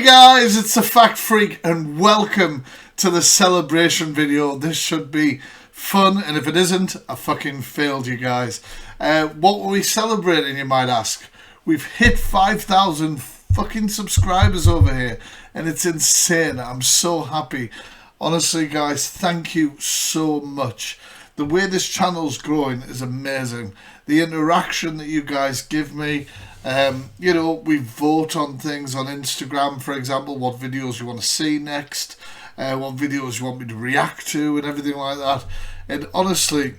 Hey guys, it's the Fact Freak and welcome to the celebration video. This should be fun, and if it isn't, I fucking failed you guys. What were we celebrating, you might ask? We've hit 5,000 fucking subscribers over here and it's insane. I'm so happy. Honestly guys, thank you so much. The way this channel's growing is amazing. The interaction that you guys give me, we vote on things on Instagram, for example, what videos you want to see next, what videos you want me to react to and everything like that. And honestly,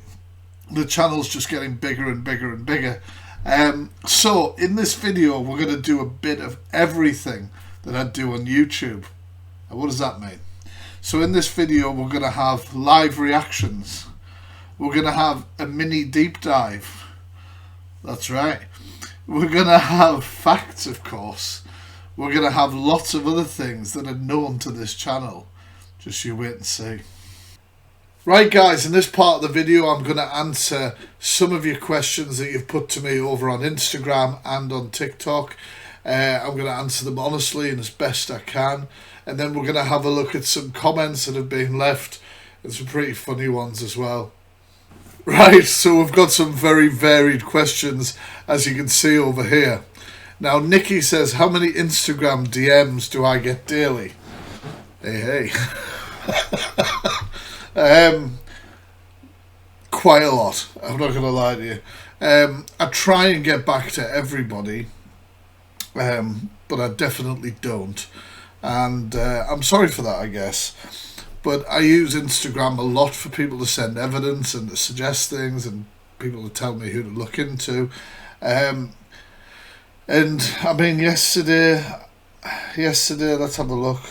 the channel's just getting bigger and bigger and bigger. So in this video, we're going to do a bit of everything that I do on YouTube. And what does that mean? So in this video, we're going to have live reactions. We're going to have a mini deep dive. That's right. We're going to have facts, of course. We're going to have lots of other things that are known to this channel. Just you wait and see. Right guys, in this part of the video I'm going to answer some of your questions that you've put to me over on Instagram and on TikTok. I'm going to answer them honestly and as best I can. And then we're going to have a look at some comments that have been left and some pretty funny ones as well. Right, so we've got some very varied questions, as you can see over here. Now, Nikki says, how many Instagram DMs do I get daily? Hey. Quite a lot, I'm not going to lie to you. I try and get back to everybody, but I definitely don't. And I'm sorry for that, I guess. But I use Instagram a lot for people to send evidence and to suggest things and people to tell me who to look into. And I mean, yesterday, let's have a look.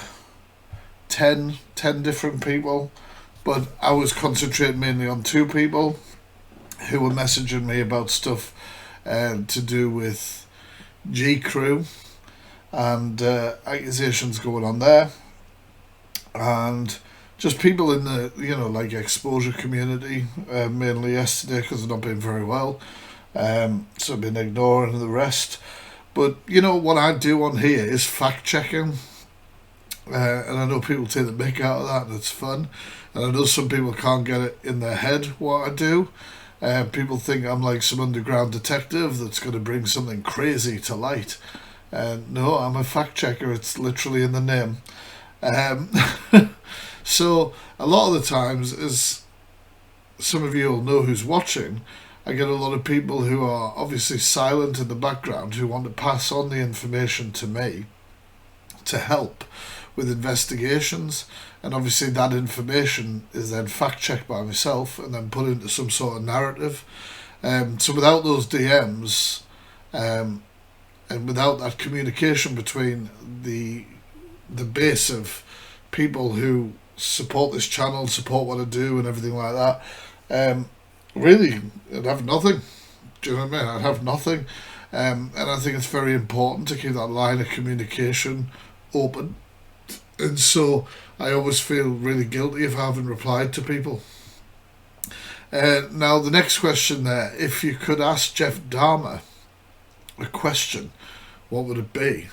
10 different people. But I was concentrating mainly on 2 people who were messaging me about stuff to do with G Crew and accusations going on there. And just people in the, like exposure community, mainly yesterday because I've not been very well. So I've been ignoring the rest. But, what I do on here is fact checking. And I know people take the mick out of that and it's fun. And I know some people can't get it in their head what I do. People think I'm like some underground detective that's going to bring something crazy to light. No, I'm a fact checker. It's literally in the name. So a lot of the times, as some of you will know who's watching, I get a lot of people who are obviously silent in the background who want to pass on the information to me to help with investigations, and obviously that information is then fact checked by myself and then put into some sort of narrative. So without those DMs and without that communication between the base of people who support this channel, support what I do and everything like that, really I'd have nothing. Do you know what I mean? I'd have nothing. And I think it's very important to keep that line of communication open. And so I always feel really guilty if I haven't replied to people. Now the next question there, if you could ask Jeff Dahmer a question, what would it be?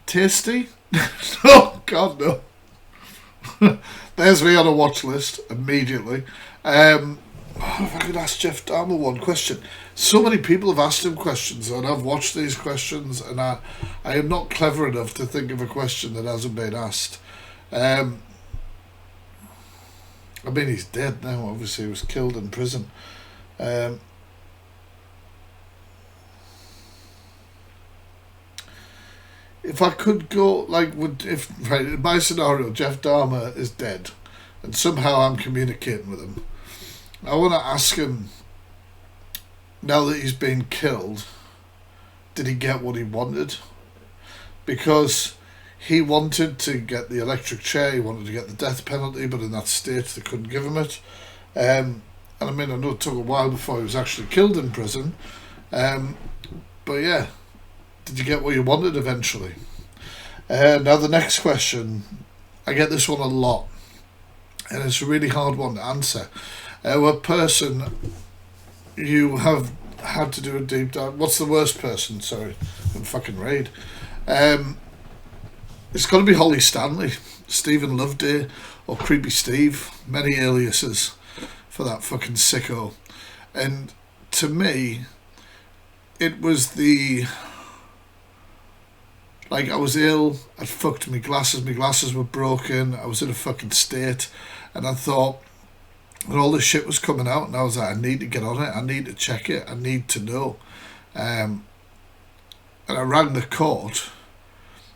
Tasty? Oh God, no. There's me on a watch list immediately. If I could ask Jeff Dahmer one question. So many people have asked him questions and I've watched these questions and I am not clever enough to think of a question that hasn't been asked. I mean, he's dead now, obviously he was killed in prison. If I could go, in my scenario, Jeff Dahmer is dead and somehow I'm communicating with him, I want to ask him, now that he's been killed, did he get what he wanted? Because he wanted to get the electric chair, he wanted to get the death penalty, but in that state they couldn't give him it. And I mean, I know it took a while before he was actually killed in prison. But yeah, did you get what you wanted eventually? Now the next question, I get this one a lot, and it's a really hard one to answer. What person you have had to do a deep dive? What's the worst person? Sorry, I'm fucking Raid. It's got to be Holly Stanley, Stephen Loveday, or Creepy Steve. Many aliases for that fucking sicko. And to me, it was the... Like, I was ill, I'd fucked my glasses were broken, I was in a fucking state, and I thought, when all this shit was coming out, and I was like, I need to get on it, I need to check it, I need to know. And I rang the court,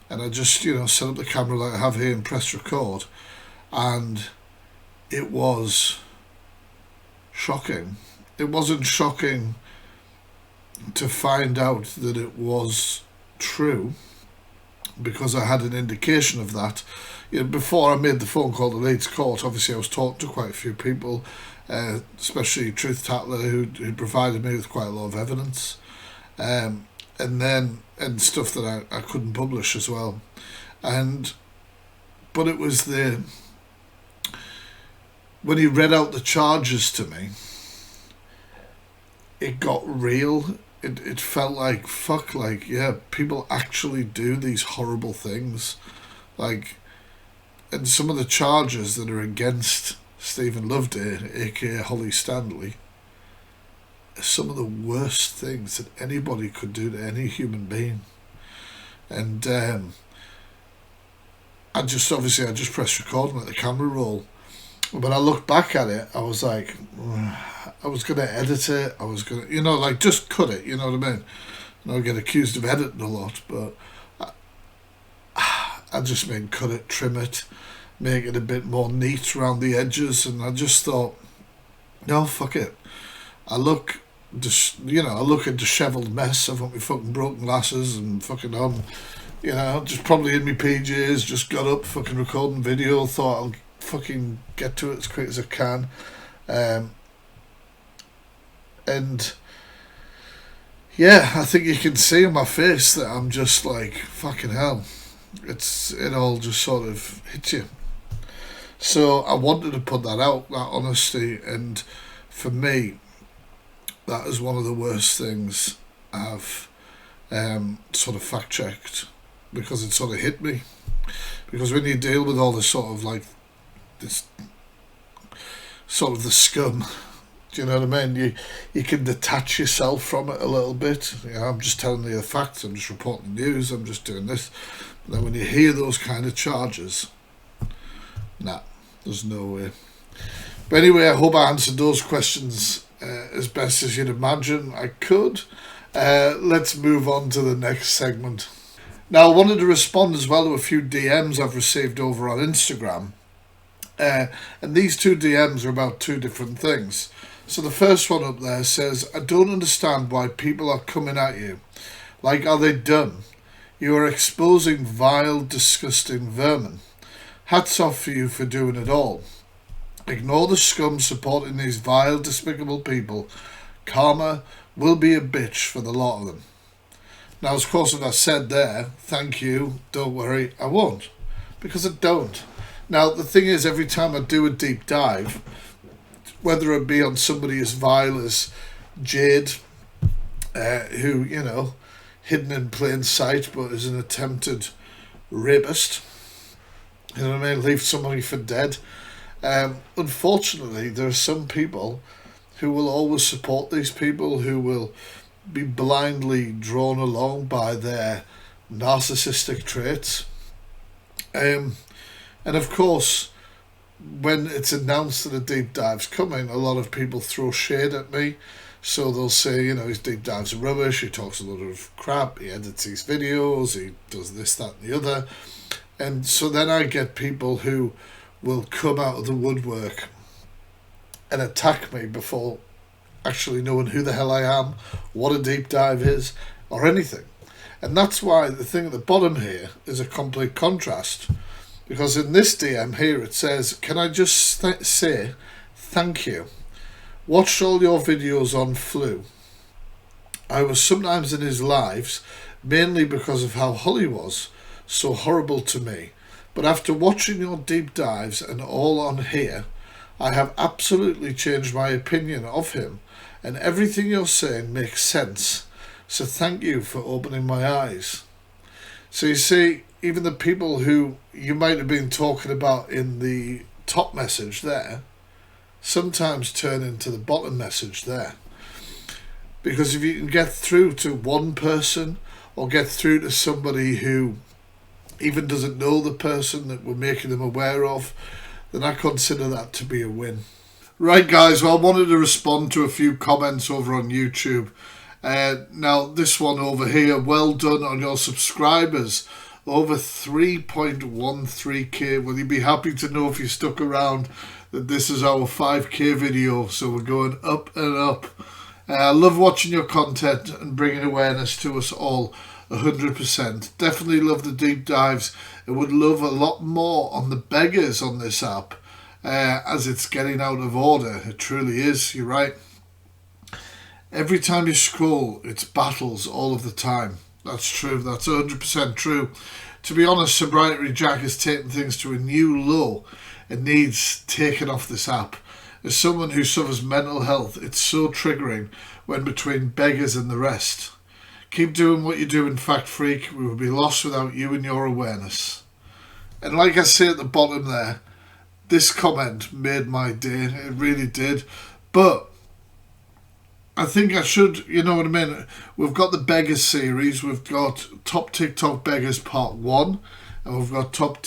and I just, set up the camera like I have here and press record, and it was shocking. It wasn't shocking to find out that it was true, because I had an indication of that. Before I made the phone call to Leeds Court, obviously I was talking to quite a few people, especially Truth Tatler, who provided me with quite a lot of evidence, and stuff that I couldn't publish as well. But it was when he read out the charges to me, it got real. It felt like, fuck, like, yeah, people actually do these horrible things. Like, and some of the charges that are against Stephen Loveday, aka Holly Stanley, are some of the worst things that anybody could do to any human being. And I just pressed record and let the camera roll. When I looked back at it, I was like, I was going to edit it. I was going to, just cut it, you know what I mean? And I get accused of editing a lot, but I just mean cut it, trim it, make it a bit more neat around the edges. And I just thought, no, fuck it. I look a dishevelled mess. I've got my fucking broken glasses and fucking just probably in my PJs, just got up, fucking recording video, thought I'll fucking get to it as quick as I can, and yeah, I think you can see on my face that I'm just like, fucking hell, it all just sort of hits you. So I wanted to put that out, that honesty, and for me, that is one of the worst things I've sort of fact checked, because it sort of hit me. Because when you deal with all this sort of like this sort of the scum, do you know what I mean? You can detach yourself from it a little bit. I'm just telling you the facts, I'm just reporting the news, I'm just doing this. But then when you hear those kind of charges, nah, there's no way. But anyway, I hope I answered those questions as best as you'd imagine I could. Let's move on to the next segment. Now, I wanted to respond as well to a few DMs I've received over on Instagram. And these two DMs are about two different things. So the first one up there says, I don't understand why people are coming at you. Like, are they dumb? You are exposing vile, disgusting vermin. Hats off for you for doing it all. Ignore the scum supporting these vile, despicable people. Karma will be a bitch for the lot of them. Now, of course, as I said there, thank you, don't worry, I won't. Because I don't. Now, the thing is, every time I do a deep dive, whether it be on somebody as vile as Jade, who, hidden in plain sight, but is an attempted rapist, you know what I mean, leave somebody for dead. Unfortunately, there are some people who will always support these people, who will be blindly drawn along by their narcissistic traits. And of course, when it's announced that a deep dive's coming, a lot of people throw shade at me. So they'll say, his deep dives are rubbish, he talks a lot of crap, he edits these videos, he does this, that and the other. And so then I get people who will come out of the woodwork and attack me before actually knowing who the hell I am, what a deep dive is, or anything. And that's why the thing at the bottom here is a complete contrast. Because in this DM here it says, can I just say thank you. Watched all your videos on flu. I was sometimes in his lives, mainly because of how Holly was so horrible to me. But after watching your deep dives and all on here, I have absolutely changed my opinion of him, and everything you're saying makes sense. So thank you for opening my eyes. So you see, even the people who you might have been talking about in the top message there sometimes turn into the bottom message there. Because if you can get through to one person or get through to somebody who even doesn't know the person that we're making them aware of, then I consider that to be a win. Right, guys, well, I wanted to respond to a few comments over on YouTube. Now, this one over here, well done on your subscribers. Over 3.13k. Will you be happy to know, if you stuck around, that this is our 5k video? So we're going up and up. I love watching your content and bringing awareness to us all, 100%. Definitely love the deep dives. I would love a lot more on the beggars on this app, as it's getting out of order. It truly is, you're right. Every time you scroll, it's battles all of the time. That's true, that's 100% true. To be honest, Sobriety Jack has taken things to a new low and needs taken off this app. As someone who suffers mental health, it's so triggering when between beggars and the rest. Keep doing what you do in Fact Freak. We would be lost without you and your awareness. And like I say at the bottom there, this comment made my day. It really did. But I think I should, you know what I mean? We've got the Beggars series. We've got Top TikTok Beggars Part 1. And we've got Top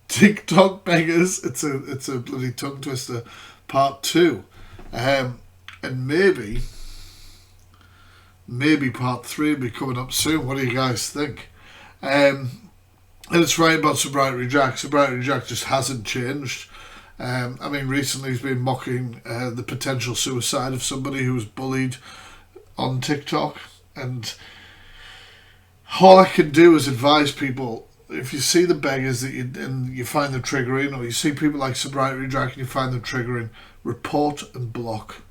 TikTok Beggars. It's a bloody tongue twister. Part 2. And maybe Part 3 will be coming up soon. What do you guys think? And it's right about Sobriety Jack. Sobriety Jack just hasn't changed. I mean, recently he's been mocking the potential suicide of somebody who was bullied on TikTok. And all I can do is advise people, if you see the beggars that you find them triggering, or you see people like Sobriety Jack and you find them triggering, report and block.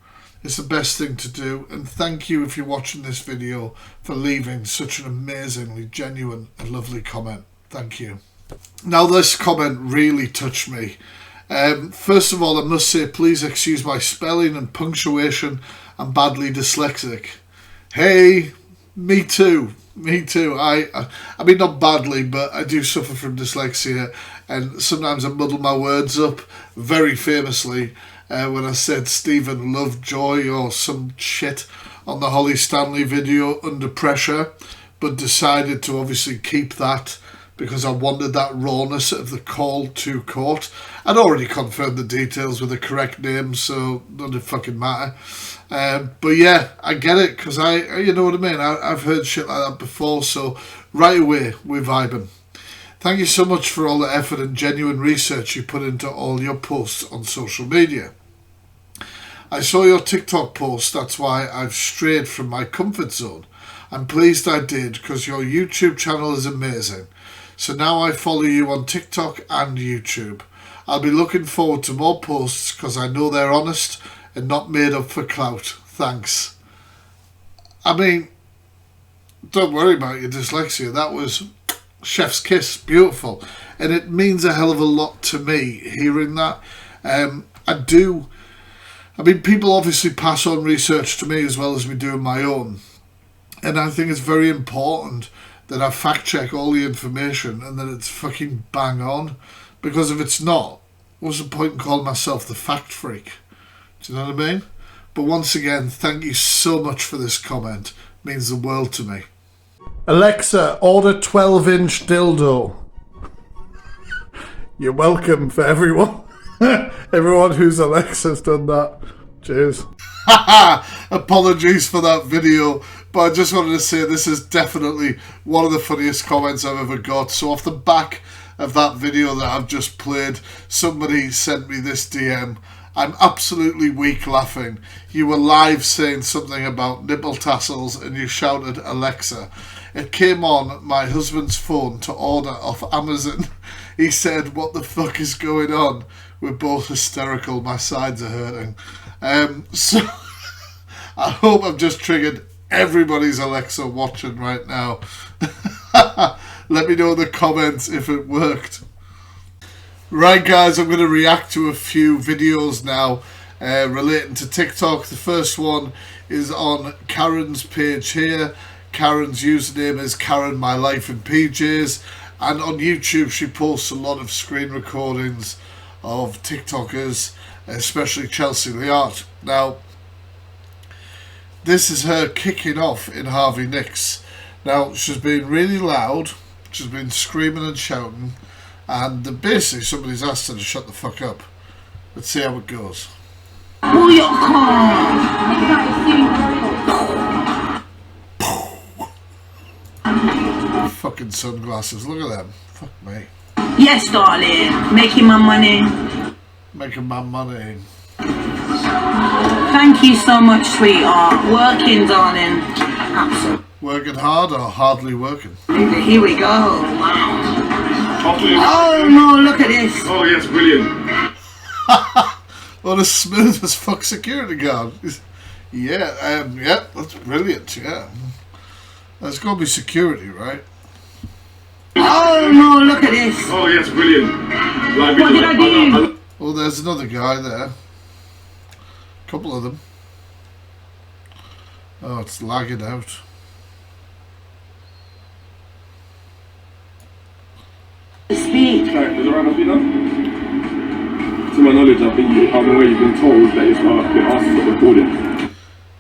It's the best thing to do. And thank you, if you're watching this video, for leaving such an amazingly genuine and lovely comment. Thank you. Now, this comment really touched me. First of all, I must say, please excuse my spelling and punctuation. I'm badly dyslexic. Hey, me too. Me too. I mean, not badly, but I do suffer from dyslexia, and sometimes I muddle my words up. Very famously, when I said Stephen Lovejoy or some shit on the Holly Stanley video, Under Pressure, but decided to obviously keep that because I wanted that rawness of the call to court. I'd already confirmed the details with the correct name, so it doesn't fucking matter. But yeah, I get it, because you know what I mean, I've heard shit like that before, so right away, we're vibing. Thank you so much for all the effort and genuine research you put into all your posts on social media. I saw your TikTok post, that's why I've strayed from my comfort zone. I'm pleased I did, because your YouTube channel is amazing. So now I follow you on TikTok and YouTube. I'll be looking forward to more posts because I know they're honest and not made up for clout. Thanks. I mean, don't worry about your dyslexia. That was chef's kiss. Beautiful. And it means a hell of a lot to me hearing that. I mean, people obviously pass on research to me as well as me doing my own. And I think it's very important that I fact check all the information and that it's fucking bang on. Because if it's not, what's the point in calling myself the fact freak? Do you know what I mean? But once again, thank you so much for this comment. It means the world to me. Alexa, order 12-inch dildo. You're welcome for everyone. Everyone whose Alexa's done that. Cheers. Apologies for that video, but I just wanted to say this is definitely one of the funniest comments I've ever got. So off the back of that video that I've just played, somebody sent me this DM. I'm absolutely weak laughing. You were live saying something about nipple tassels and you shouted Alexa. It came on my husband's phone to order off Amazon. He said, what the fuck is going on? We're both hysterical. My sides are hurting. So I hope I've just triggered everybody's Alexa watching right now. Let me know in the comments if it worked. Right, guys, I'm going to react to a few videos now relating to TikTok. The first one is on Karen's page here. Karen's username is Karen My Life in PJs. And on YouTube, she posts a lot of screen recordings of TikTokers, especially Chelsea Liart. Now, this is her kicking off in Harvey Nicks. Now, she's been really loud, she's been screaming and shouting, and basically somebody's asked her to shut the fuck up. Let's see how it goes. Pull your car! Fucking sunglasses, look at them. Fuck me. Yes, darling. Making my money. Making my money. Thank you so much, sweetheart. Working, darling. Absolutely. Working hard or hardly working? Here we go. Oh no, look at this. Oh yes, brilliant. What a smooth as fuck security guard. Yeah, yeah, that's brilliant, yeah. There's got to be security, right? Oh no, look at this. Oh yes, brilliant. Like, What did I do? Oh, there's another guy there. Couple of them. Oh, it's lagging out. Speak. Sorry, was it right up, you know? To my knowledge, I think I'm aware you've been told that it's not been asked to stop recording.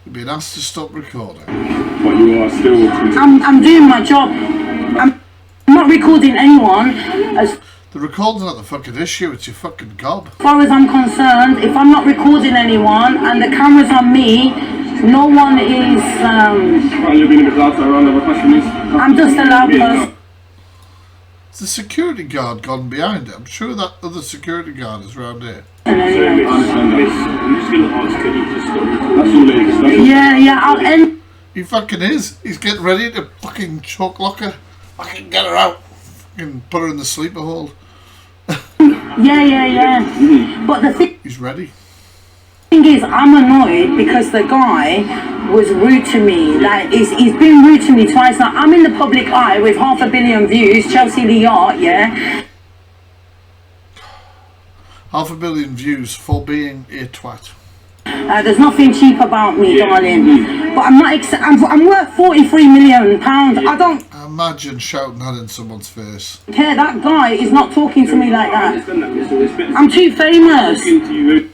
You've been asked to stop recording. But you are still... I'm doing my job. I'm not recording anyone. As The recording's not the fucking issue, it's your fucking gob. far as I'm concerned, if I'm not recording anyone and the camera's on me, no one is. Right, you're being a bit loud, so around other customers. I'm just a loud person. It's the security guard gone behind it. I'm sure that other security guard is around here. Anyway. I understand that. I'm just going to ask, can you just stop recording? That's all it is. That's all. Yeah, I'll end. He fucking is. He's getting ready to fucking choke lock her. Fucking get her out. Fucking put her in the sleeper hold. Yeah. But the thing He's ready. is, I'm annoyed because the guy was rude to me. Like, he's been rude to me twice now. I'm in the public eye with 500 million views, Chelsea Liart, yeah? 500 million views for being a twat. There's nothing cheap about me, darling. But I'm not. I'm worth 43 million pounds. I don't Imagine shouting that in someone's face. care. That guy is not talking to me like I that. understand that, Mr. Respect. I'm too famous. Talking to you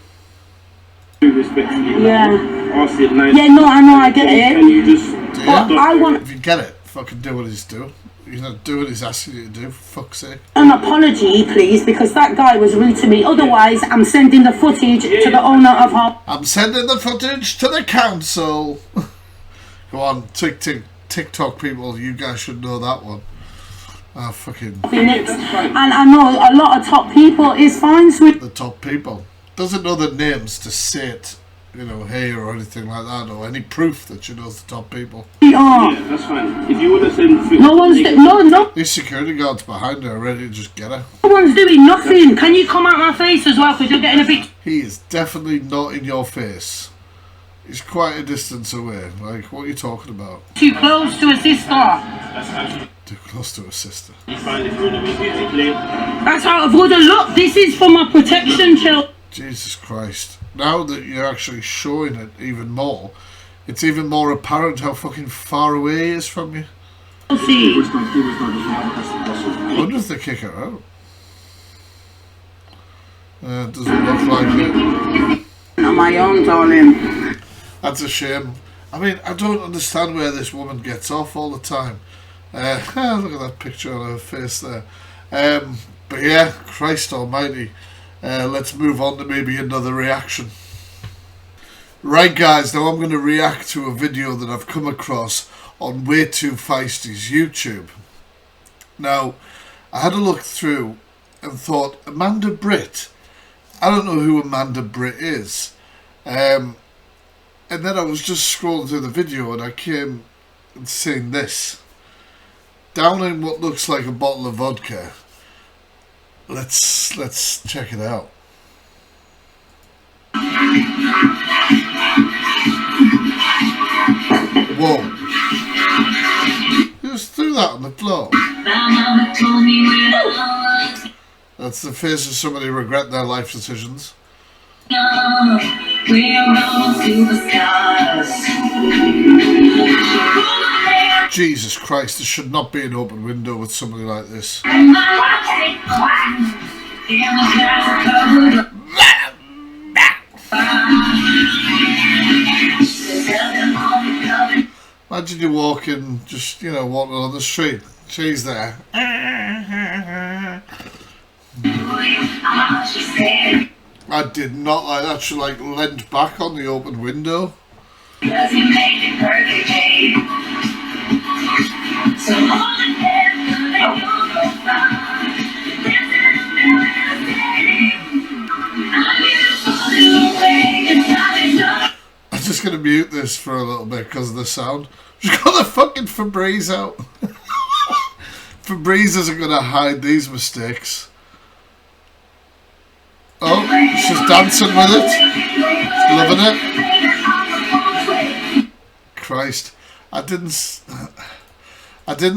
very respectfully. Yeah. Ask it nice. Yeah, no, I know, I get Can it. you just... Do But you? I want If you get it, fucking do what he's doing. He's not doing what he's asking you to do, for fuck's sake. an apology, please, because that guy was rude to me. Otherwise, I'm sending the footage to the owner of our I'm sending the footage to the council. Go on, TikTok people, you guys should know that one. Ah, fucking Phoenix. And I know a lot of top people is fine with the top people. Doesn't know the names to say it, you know, here or anything like that, or any proof that she knows the top people. PR. Yeah, that's fine. If you would have said... No one's no These security guards behind her are ready to just get her. one's doing nothing. Can you come out my face as well? Because you're getting a bit He is definitely not in your face. He's quite a distance away. Like, what are you talking about? too close to a sister. That's actually Too close to her sister. fine if you would have been physically... That's out of order. Look, this is for my protection, Jesus Christ. Now that you're actually showing it even more, it's even more apparent how fucking far away he is from you. Chelsea. I wonder if they kick her out. It doesn't look like it. On my own, darling. That's a shame. I mean, I don't understand where this woman gets off all the time. Look at that picture on her face there. But yeah, Christ almighty. Let's move on to maybe another reaction. Right guys, now I'm going to react to a video that I've come across on Way Too Feisty's YouTube. Now, I had a look through and thought, Amanda Britt? I don't know who Amanda Britt is. And then I was just scrolling through the video and I came and seen this. Downing what looks like a bottle of vodka. Let's check it out. Whoa. Who just threw that on the floor? That's the face of somebody who regret their life decisions. We are all superstars. Jesus Christ, there should not be an open window with somebody like this. Imagine you walking, just, you know, walking on the street. She's there. I did not like that. She like leant back on the open window. I'm just going to mute this for a little bit because of the sound. She's got the fucking Febreze out. Febreze isn't going to hide these mistakes. Oh, she's dancing with it. She's loving it. Christ. I didn't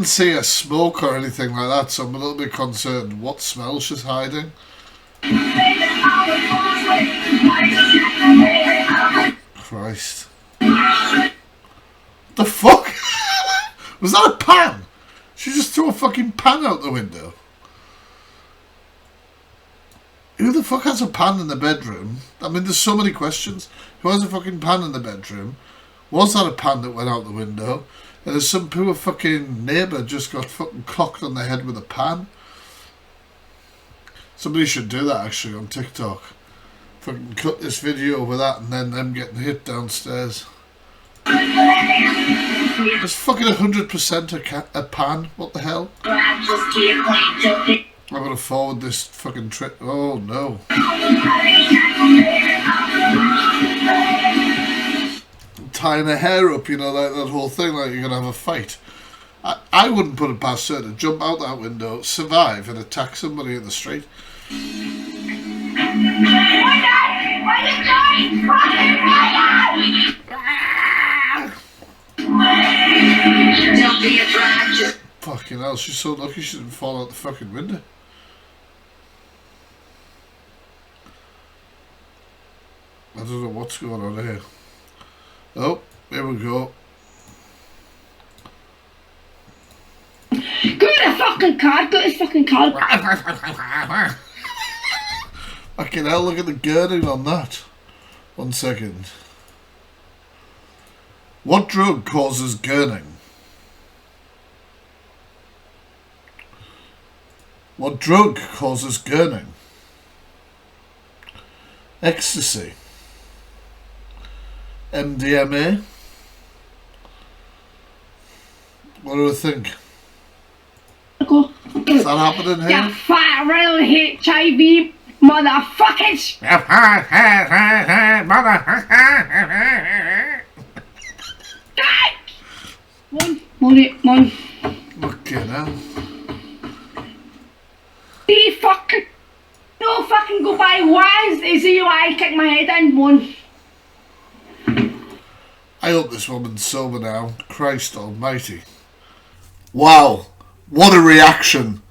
see a smoke or anything like that, so I'm a little bit concerned what smell she's hiding. Christ. The fuck? Was that a pan? She just threw a fucking pan out the window. Who the fuck has a pan in the bedroom? I mean, there's so many questions. Who has a fucking pan in the bedroom? Was that a pan that went out the window? And there's some poor fucking neighbour just got fucking clocked on the head with a pan. Somebody should do that actually on TikTok. Fucking cut this video with that and then them getting hit downstairs. It's fucking 100% a pan. What the hell? I'm gonna forward this fucking trip. Oh no. Tying her hair up, you know, like that whole thing, like you're gonna have a fight. I wouldn't put it past her to jump out that window, survive, and attack somebody in the street. Fucking hell, she's so lucky she didn't fall out the fucking window. I don't know what's going on here. Oh, here we go. Go to the fucking car, go to the fucking car. Fucking hell, look at the girding on that. 1 second. What drug causes gurning? What drug causes gurning? Ecstasy. MDMA. What do I think? Is that happening here? You fat real HIV motherfuckers! One. Fucking hell. Be fucking. No fucking go by. Why is you I kick my head in? One. I hope this woman's sober now. Christ almighty. Wow. What a reaction.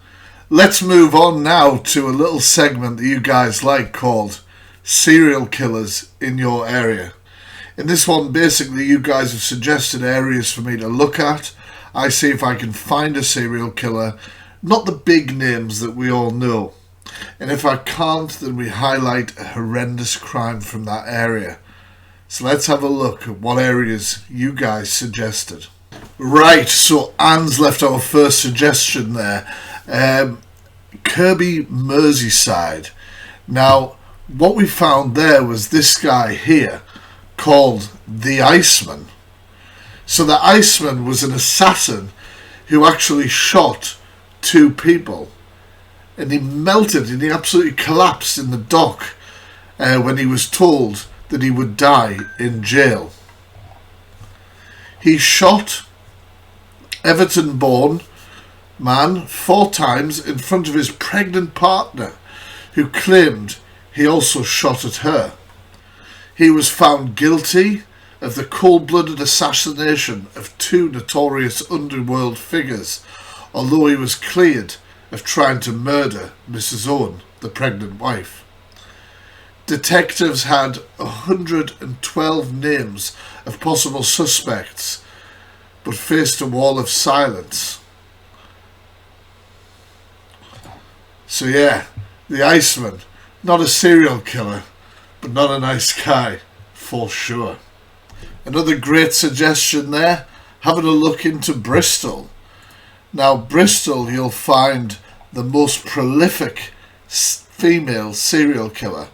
Let's move on now to a little segment that you guys like called Serial Killers in Your Area. In this one, basically, you guys have suggested areas for me to look at. I see if I can find a serial killer, not the big names that we all know. And if I can't, then we highlight a horrendous crime from that area. So let's have a look at what areas you guys suggested. Right, so Anne's left our first suggestion there. Kirby, Merseyside. Now, what we found there was this guy here called the Iceman. So the Iceman was an assassin who actually shot 2 people. And he melted and he absolutely collapsed in the dock when he was told that he would die in jail. He shot Everton-born man 4 times in front of his pregnant partner, who claimed he also shot at her. He was found guilty of the cold-blooded assassination of 2 notorious underworld figures, although he was cleared of trying to murder Mrs. Owen, the pregnant wife. Detectives had 112 names of possible suspects but faced a wall of silence. So yeah, the Iceman, not a serial killer, but not a nice guy, for sure. Another great suggestion there, having a look into Bristol. Now Bristol, you'll find the most prolific female serial killer,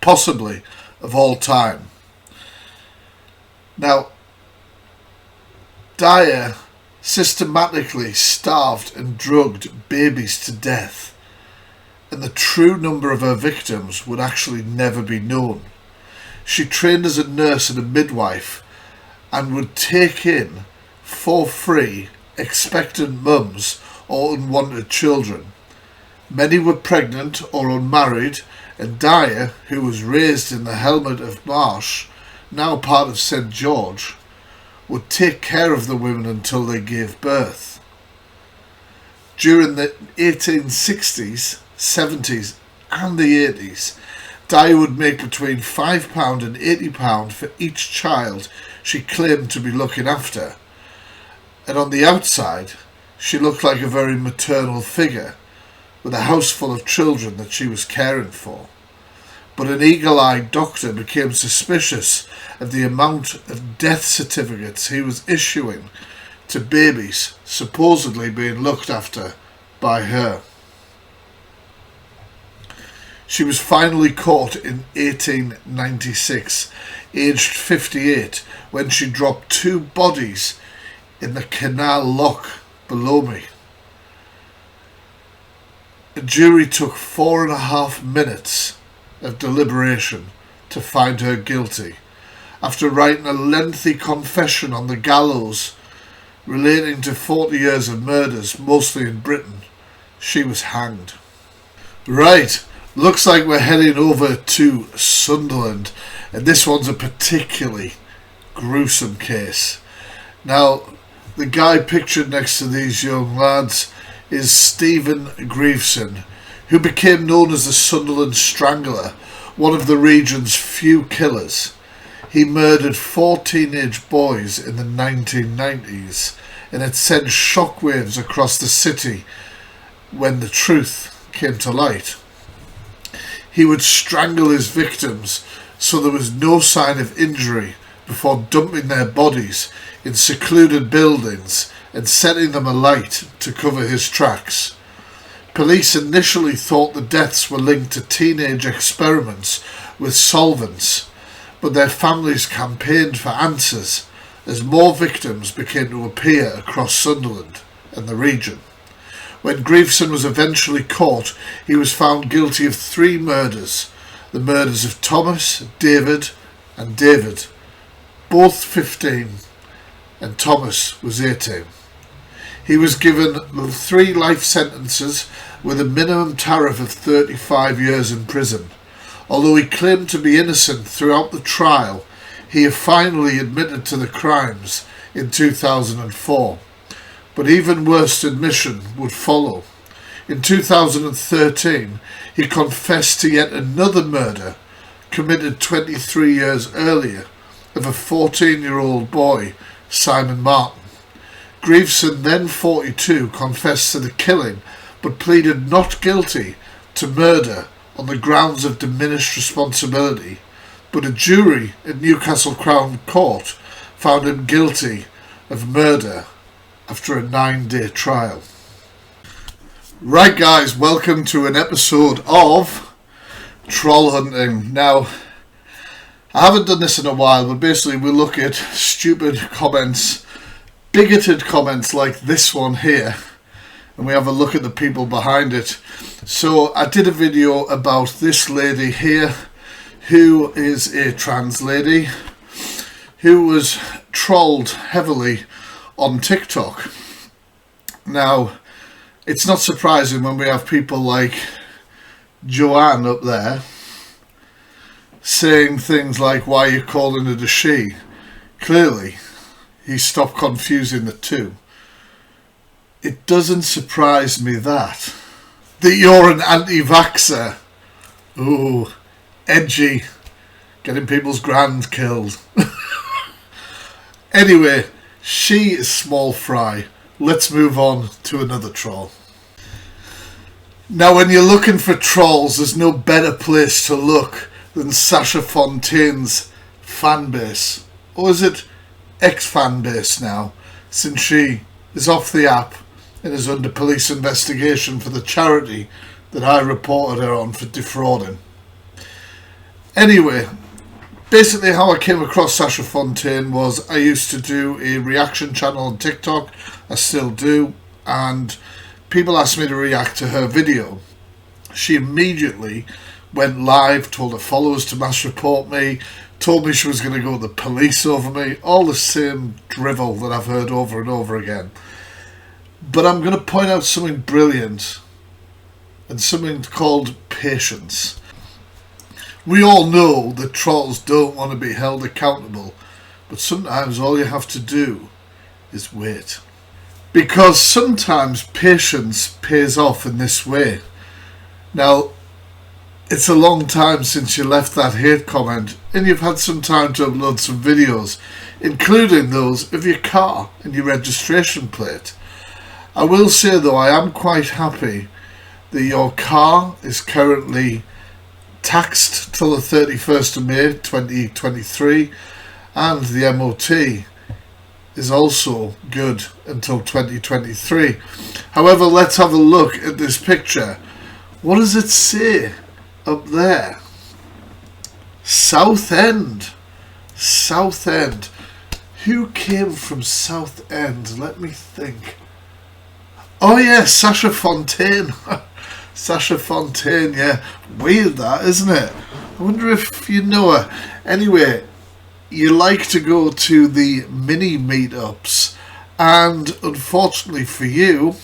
possibly of all time. Now, Dyer systematically starved and drugged babies to death, and the true number of her victims would actually never be known. She trained as a nurse and a midwife and would take in, for free, expectant mums or unwanted children. Many were pregnant or unmarried, and Dyer, who was raised in the hamlet of Marsh, now part of St. George, would take care of the women until they gave birth. During the 1860s, 70s and the 80s, Dyer would make between £5 and £80 for each child she claimed to be looking after, and on the outside she looked like a very maternal figure with a house full of children that she was caring for. But an eagle-eyed doctor became suspicious of the amount of death certificates he was issuing to babies supposedly being looked after by her. She was finally caught in 1896, aged 58, when she dropped 2 bodies in the canal lock below me. A jury took 4.5 minutes of deliberation to find her guilty, after writing a lengthy confession on the gallows relating to 40 years of murders, mostly in Britain. She was hanged. Right, looks like we're heading over to Sunderland, and this one's a particularly gruesome case. Now, the guy pictured next to these young lads is Stephen Grieveson, who became known as the Sunderland Strangler, one of the region's few killers. He murdered 4 teenage boys in the 1990s, and it sent shockwaves across the city when the truth came to light. He would strangle his victims so there was no sign of injury before dumping their bodies in secluded buildings and setting them alight to cover his tracks. Police initially thought the deaths were linked to teenage experiments with solvents, but their families campaigned for answers as more victims began to appear across Sunderland and the region. When Grieveson was eventually caught, he was found guilty of 3 murders, the murders of Thomas, David and David, both 15, and Thomas was 18. He was given 3 life sentences with a minimum tariff of 35 years in prison. Although he claimed to be innocent throughout the trial, he finally admitted to the crimes in 2004. But even worse admission would follow. In 2013, he confessed to yet another murder committed 23 years earlier of a 14-year-old boy, Simon Martin. Grieveson, then 42, confessed to the killing but pleaded not guilty to murder on the grounds of diminished responsibility, but a jury at Newcastle Crown Court found him guilty of murder after a 9-day trial. Right guys, welcome to an episode of Troll Hunting. Now, I haven't done this in a while, but basically we look at stupid comments, bigoted comments like this one here, and we have a look at the people behind it. So I did a video about this lady here, who is a trans lady, who was trolled heavily on TikTok. Now, it's not surprising when we have people like Joanne up there saying things like, why are you calling it a she? Clearly, he stopped confusing the two. It doesn't surprise me that you're an anti-vaxxer. Ooh, edgy. Getting people's grand killed. Anyway, She is small fry. Let's move on to another troll. Now, when you're looking for trolls, there's no better place to look than Sasha Fontaine's fan base. Or is it ex-fan base now, since she is off the app and is under police investigation for the charity that I reported her on for defrauding. Anyway, basically how I came across Sasha Fontaine was I used to do a reaction channel on TikTok, I still do, and people asked me to react to her video. She immediately went live, told her followers to mass report me, told me she was going to go to the police over me, all the same drivel that I've heard over and over again. But I'm going to point out something brilliant and something called patience. We all know that trolls don't want to be held accountable, but sometimes all you have to do is wait. Because sometimes patience pays off in this way. Now, it's a long time since you left that hate comment, and you've had some time to upload some videos, including those of your car and your registration plate. I will say though, I am quite happy that your car is currently taxed till the 31st of May 2023, and the MOT is also good until 2023. However, let's have a look at this picture. What does it say up there? Southend. Southend. Who came from Southend? Let me think. Oh yeah, Sasha Fontaine. Sasha Fontaine, yeah. Weird that, isn't it? I wonder if you know her. Anyway, you like to go to the mini meetups, and unfortunately for you,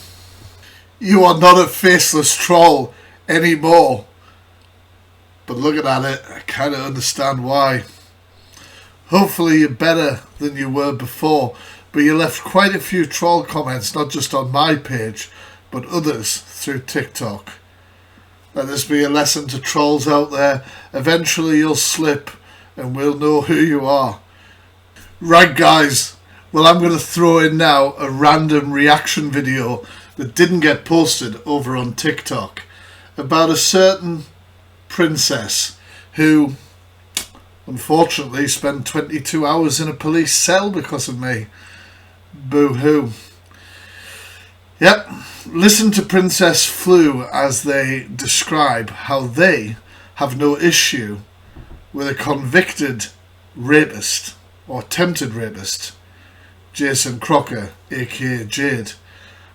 you are not a faceless troll anymore. But looking at it, I kind of understand why. Hopefully you're better than you were before, but you left quite a few troll comments, not just on my page, but others through TikTok. Let this be a lesson to trolls out there. Eventually you'll slip and we'll know who you are. Right guys, well I'm going to throw in now a random reaction video that didn't get posted over on TikTok about a certain princess who unfortunately spent 22 hours in a police cell because of me. Boo-hoo. Yep, listen to Princess Flu as they describe how they have no issue with a convicted rapist or attempted rapist, Jason Crocker, aka Jade.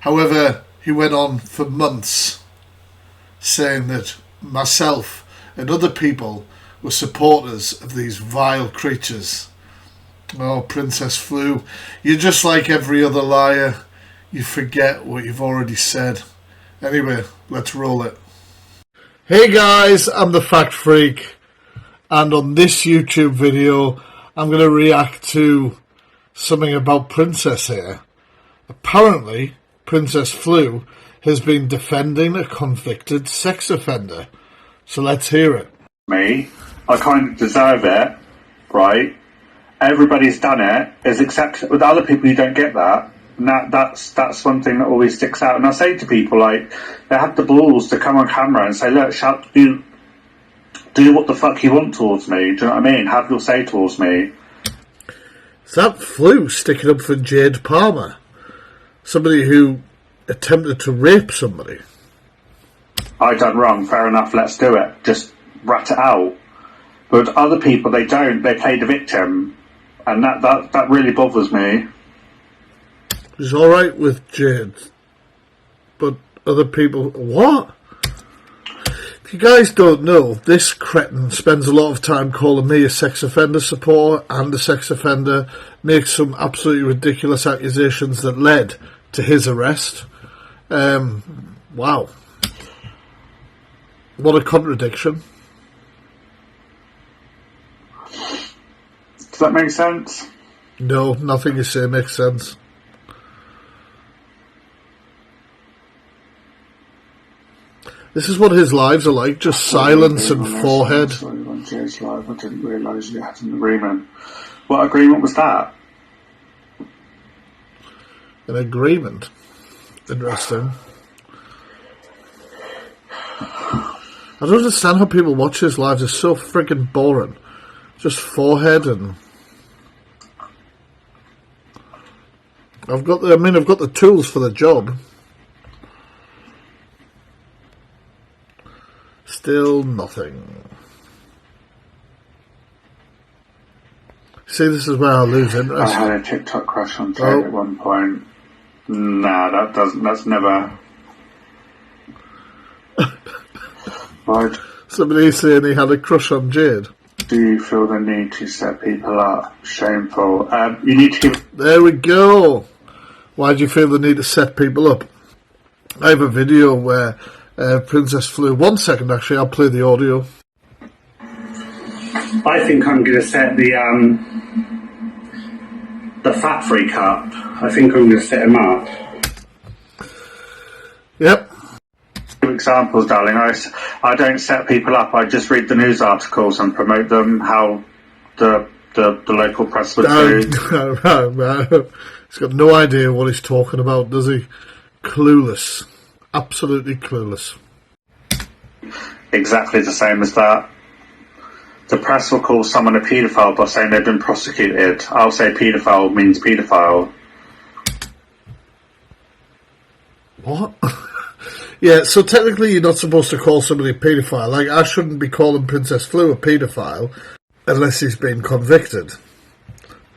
However, he went on for months saying that myself and other people were supporters of these vile creatures. Oh, Princess Flu, you're just like every other liar. You forget what you've already said. Anyway, let's roll it. Hey guys, I'm the Fact Freak, and on this YouTube video I'm going to react to something about Princess here. Apparently, Princess Flu has been defending a convicted sex offender. So let's hear it. Me, I kind of deserve it, right? Everybody's done it, except with other people you don't get that. And that's one thing that always sticks out. And I say to people, like, they have the balls to come on camera and say, look, do what the fuck you want towards me. Do you know what I mean? Have your say towards me. Is that Flu sticking up for Jade Palmer? Somebody who attempted to rape somebody? I done wrong, fair enough, let's do it. Just rat it out. But other people, they don't. They play the victim. And that really bothers me. He's alright with Jade, but other people... What? If you guys don't know, this cretin spends a lot of time calling me a sex offender supporter and a sex offender, makes some absolutely ridiculous accusations that led to his arrest. Wow. What a contradiction. Does that make sense? No, nothing you say makes sense. This is what his lives are like, just silence and forehead. On Jade's live, I didn't realise you had an agreement. What agreement was that? in agreement. Interesting. I don't understand how people watch his lives. It's so freaking boring. Just forehead and... I've got the tools for the job. Still nothing. See, this is where I lose interest. I had a TikTok crush on Jade at one point. Nah, that's never... Right. Somebody saying he had a crush on Jade. Do you feel the need to set people up? Shameful. You need to give... There we go. Why do you feel the need to set people up? I have a video where Princess Flu... 1 second, actually, I'll play the audio. I think I'm going to set the fat freak up. I think I'm going to set him up. Yep. Two examples, darling. I don't set people up. I just read the news articles and promote them. How the local press would do. He's got no idea what he's talking about, does he? Clueless. Absolutely clueless. Exactly the same as that. The press will call someone a paedophile by saying they've been prosecuted. I'll say paedophile means paedophile. What? Yeah, so technically you're not supposed to call somebody a paedophile. Like, I shouldn't be calling Princess Flu a paedophile unless he's been convicted.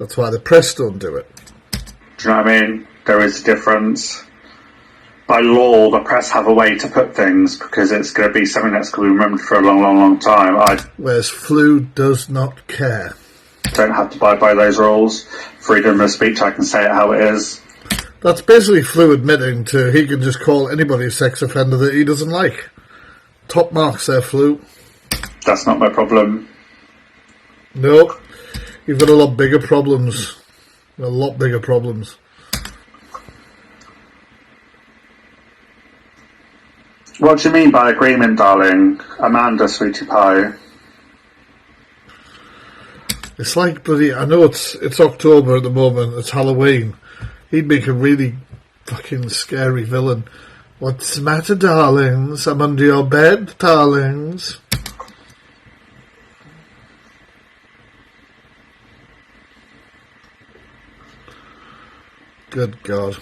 That's why the press don't do it. Do you know what I mean? There is a difference. By law, the press have a way to put things because it's going to be something that's going to be remembered for a long, long, long time. Whereas Flu does not care. Don't have to abide by those rules. Freedom of speech, I can say it how it is. That's basically Flu admitting to he can just call anybody a sex offender that he doesn't like. Top marks there, Flu. That's not my problem. No, you've got a lot bigger problems. A lot bigger problems. What do you mean by agreement, darling? Amanda, sweetie pie. It's like bloody... I know it's October at the moment. It's Halloween. He'd make a really fucking scary villain. What's the matter, darlings? I'm under your bed, darlings. Good God.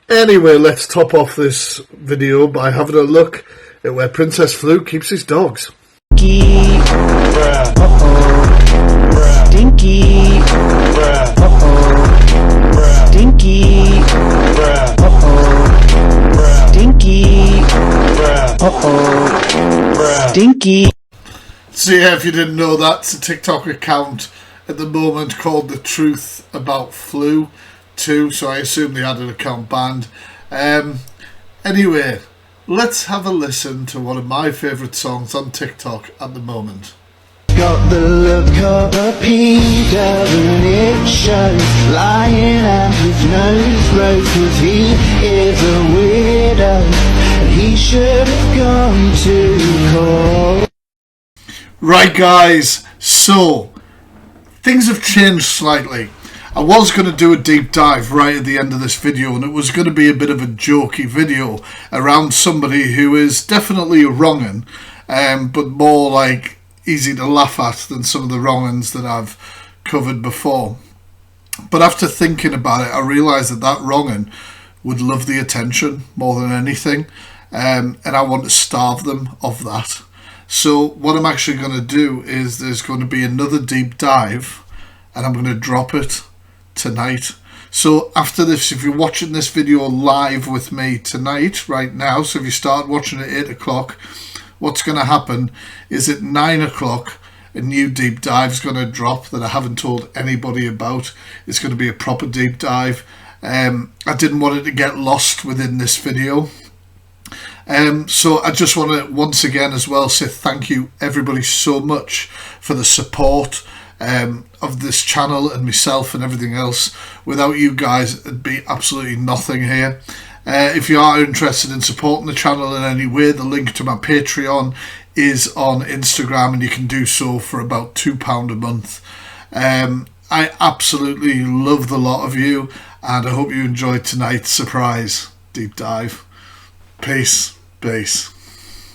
Anyway, let's top off this video by having a look at where Princess Flu keeps his dogs. Stinky, stinky, stinky, stinky, stinky. So yeah, if you didn't know, that's a TikTok account at the moment called The Truth About Flu too, so I assume they had an account banned. Anyway, let's have a listen to one of my favourite songs on TikTok at the moment. Got the look of a pink and it shows, lying at his nose road, 'cause he is a weirdo and he should have gone to court. Right guys, so things have changed slightly. I was going to do a deep dive right at the end of this video, and it was going to be a bit of a jokey video around somebody who is definitely a wrong'un, but more like easy to laugh at than some of the wrong'uns that I've covered before. But after thinking about it, I realised that wrong'un would love the attention more than anything, and I want to starve them of that. So what I'm actually going to do is there's going to be another deep dive, and I'm going to drop it tonight. So after this, if you're watching this video live with me tonight, right now, so if you start watching at 8 o'clock, what's going to happen is at 9 o'clock, a new deep dive is going to drop that I haven't told anybody about. It's going to be a proper deep dive. I didn't want it to get lost within this video. So I just want to once again as well say thank you everybody so much for the support of this channel and myself and everything else. Without you guys, it'd be absolutely nothing here. If you are interested in supporting the channel in any way, the link to my Patreon is on Instagram, and you can do so for about £2 a month. I absolutely love the lot of you, and I hope you enjoyed tonight's surprise deep dive. Peace.